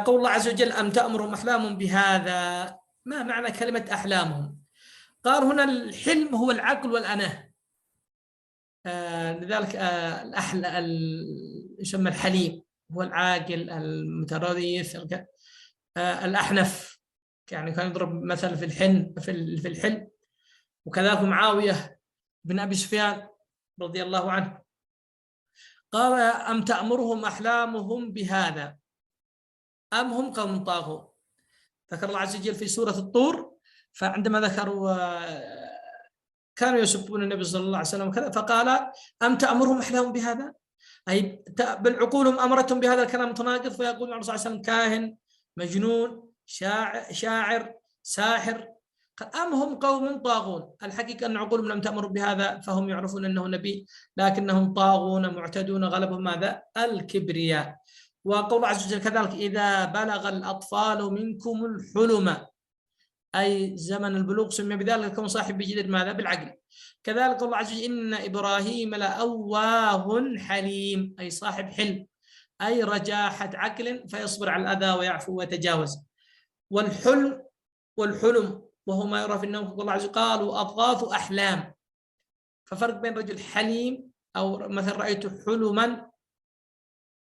قول الله عز وجل أم تأمرهم أحلامهم بهذا. ما معنى كلمة أحلامهم؟ قال هنا الحلم هو العقل والأناه. لذلك يسمى الحليم هو العاقل المتريث. الأحنف يعني كان يضرب مثل في الحلم في الحلم. وكذلك معاوية بن أبي سفيان رضي الله عنه قال أم تأمرهم أحلامهم بهذا أم هم قوم طاغون. ذكر الله عز وجل في سورة الطور، فعندما ذكروا كانوا يسبون النبي صلى الله عليه وسلم وكذا، فقال أم تأمرهم أحلامهم بهذا، أي بل عقولهم أمرتهم بهذا الكلام المتناقض. فيقول النبي صلى الله عليه وسلم كاهن، مجنون، شاعر، ساحر. أم هم قوم طاغون. الحقيقة أن عقولهم لم تأمر بهذا، فهم يعرفون أنه نبي، لكنهم طاغون معتدون غلبهم ماذا؟ الكبرياء. وقول الله عز وجل كذلك إذا بلغ الأطفال منكم الحلم، أي زمن البلوغ سمي بذلك كون صاحب بجدد ماذا؟ بالعقل. كذلك الله عز وجل إن إبراهيم لأواه حليم، أي صاحب حلم، أي رجاحة عقل فيصبر على الأذى ويعفو ويتجاوز. والحلم وهو ما يرى في النوم، الله عز وجل قالوا أضغاث أحلام. ففرق بين رجل حليم أو مثلا رأيت حلما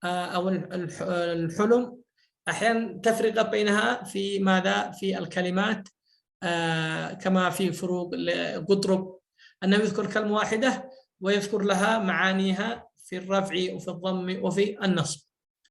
أو الحلم، أحيانا تفرق بينها في ماذا؟ في الكلمات. كما في فروق قطرب أنه يذكر كلمة واحدة ويذكر لها معانيها في الرفع وفي الضم وفي النصب.